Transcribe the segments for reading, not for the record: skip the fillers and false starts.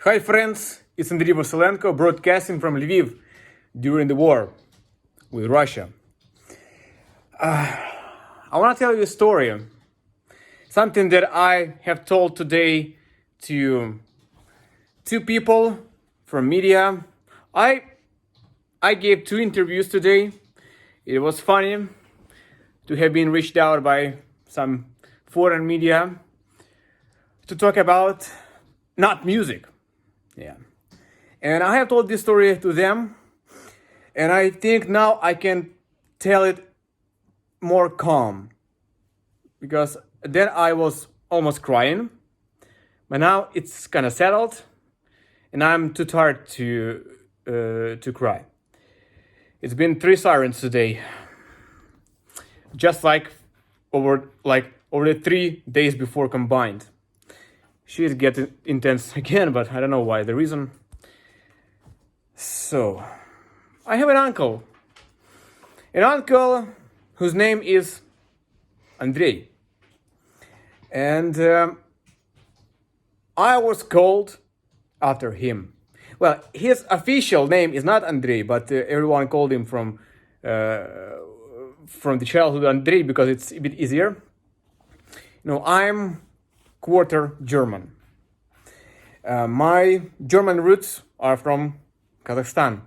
Hi friends, it's Andriy Vasilenko broadcasting from Lviv during the war with Russia. I want to tell you a story, something that I have told today to two people from media. I gave two interviews today. It was funny to have been reached out by some foreign media to talk about not music. Yeah. And I have told this story to them, and I think now I can tell it more calm, because then I was almost crying, but now it's kind of settled, and I'm too tired to cry. It's been 3 sirens today, just like over the 3 days before combined. She's getting intense again, but I don't know why. The reason. So, I have an uncle whose name is Andrei, and I was called after him. Well, his official name is not Andrei, but everyone called him from the childhood Andrei because it's a bit easier. I'm quarter German. My German roots are from Kazakhstan.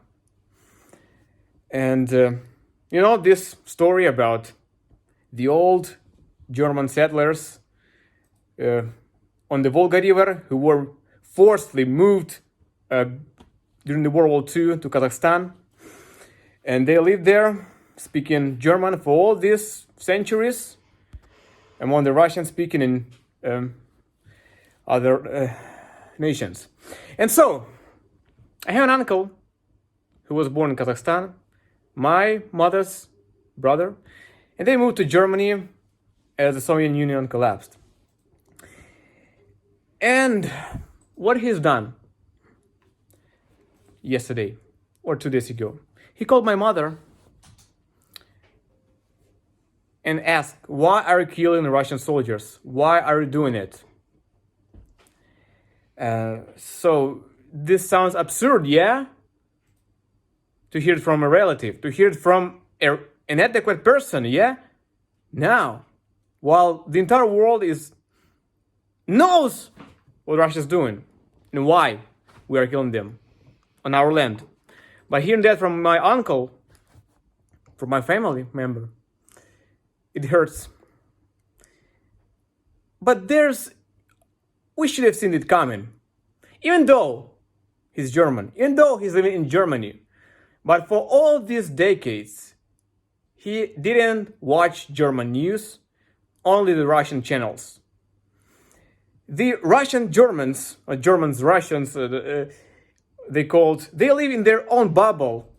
And this story about the old German settlers on the Volga River who were forcibly moved during the World War II to Kazakhstan. And they lived there speaking German for all these centuries, among the Russian speaking in other nations. And so, I have an uncle who was born in Kazakhstan, my mother's brother, and they moved to Germany as the Soviet Union collapsed. And what he's done yesterday or 2 days ago, he called my mother and asked, "Why are you killing Russian soldiers? Why are you doing it?" So this sounds absurd, yeah? To hear it from a relative, to hear it from an adequate person, yeah? Now, while the entire world knows what Russia is doing and why we are killing them on our land. But hearing that from my uncle, from my family member, it hurts. But we should have seen it coming. Even though he's German, even though he's living in Germany, but for all these decades, he didn't watch German news, only the Russian channels. The Russian Germans, or Germans, Russians, they live in their own bubble,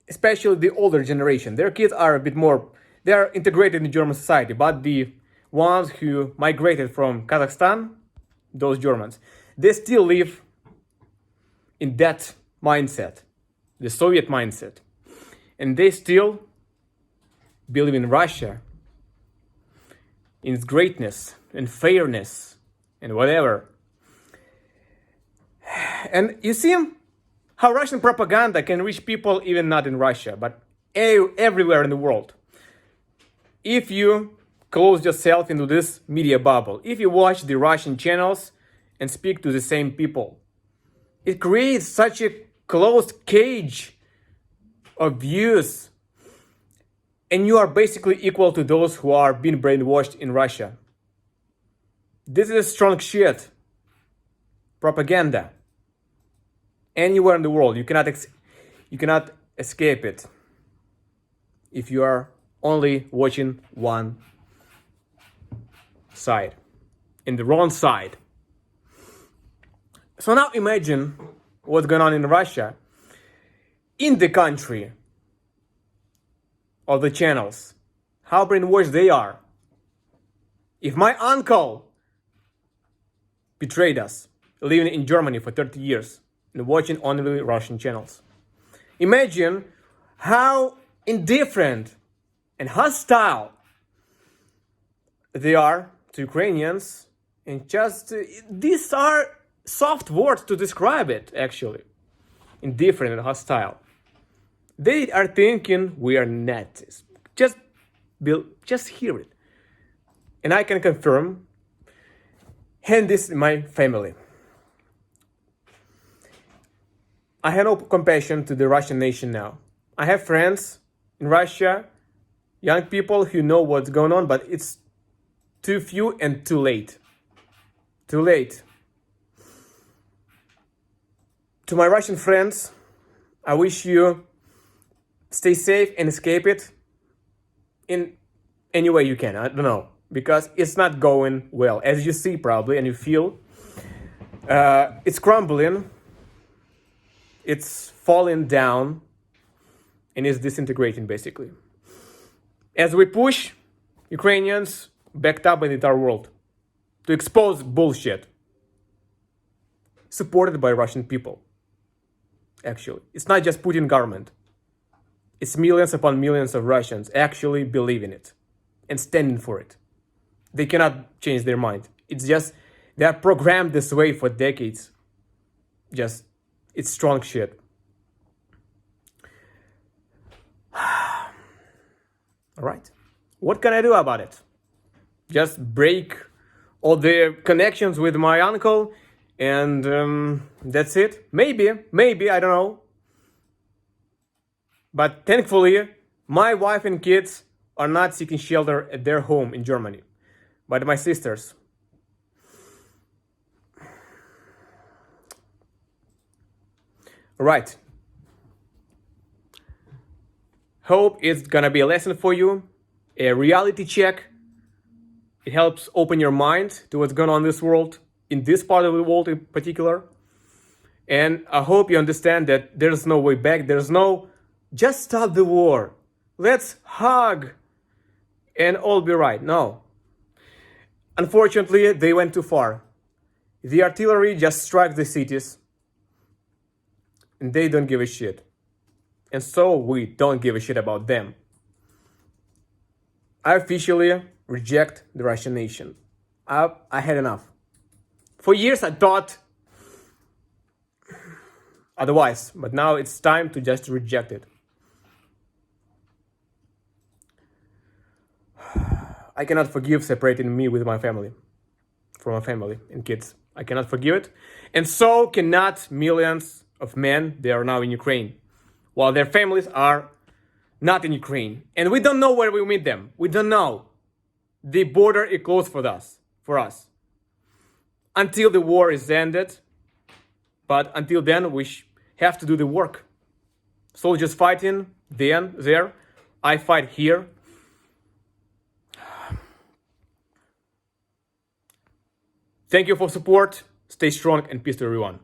especially the older generation. Their kids are a bit more, they are integrated in German society, but the ones who migrated from Kazakhstan, those Germans, they still live in that mindset, the Soviet mindset. And they still believe in Russia, in its greatness and fairness and whatever. And you see how Russian propaganda can reach people even not in Russia, but everywhere in the world. If you close yourself into this media bubble, if you watch the Russian channels and speak to the same people, it creates such a closed cage of views, and you are basically equal to those who are being brainwashed in Russia. This is strong shit. Propaganda. Anywhere in the world, you cannot escape it if you are only watching one side, in the wrong side. So now imagine what's going on in Russia, in the country of the channels, how brainwashed they are. If my uncle betrayed us, living in Germany for 30 years and watching only Russian channels, imagine how indifferent and hostile they are to Ukrainians, and just these are soft words to describe it, actually. Indifferent and hostile. They are thinking we are Nazis. Just hear it. And I can confirm, and this is my family. I have no compassion to the Russian nation now. I have friends in Russia, young people who know what's going on, but it's too few and too late. Too late. To my Russian friends, I wish you stay safe and escape it in any way you can. I don't know, because it's not going well. As you see probably and you feel, it's crumbling, it's falling down, and it's disintegrating basically. As we push Ukrainians backed up in the entire world to expose bullshit supported by Russian people. Actually, it's not just Putin government. It's millions upon millions of Russians actually believing it and standing for it. They cannot change their mind. It's just they are programmed this way for decades. Just it's strong shit. All right. What can I do about it? Just break all the connections with my uncle and that's it. Maybe, I don't know. But thankfully, my wife and kids are not seeking shelter at their home in Germany, but my sisters. All right. Hope it's gonna be a lesson for you, a reality check. It helps open your mind to what's going on in this world, in this part of the world in particular. And I hope you understand that there's no way back. There's no, just stop the war. Let's hug and all be right. No. Unfortunately, they went too far. The artillery just struck the cities. And they don't give a shit. And so we don't give a shit about them. I officially reject the Russian nation. I had enough. For years I thought otherwise, but now it's time to just reject it. I cannot forgive separating me with my family, from my family and kids. I cannot forgive it. And so cannot millions of men. They are now in Ukraine, while their families are not in Ukraine. And we don't know where we meet them. We don't know. The border is closed for us. Until the war is ended. But until then, we have to do the work. Soldiers fighting there. I fight here. Thank you for support. Stay strong and peace to everyone.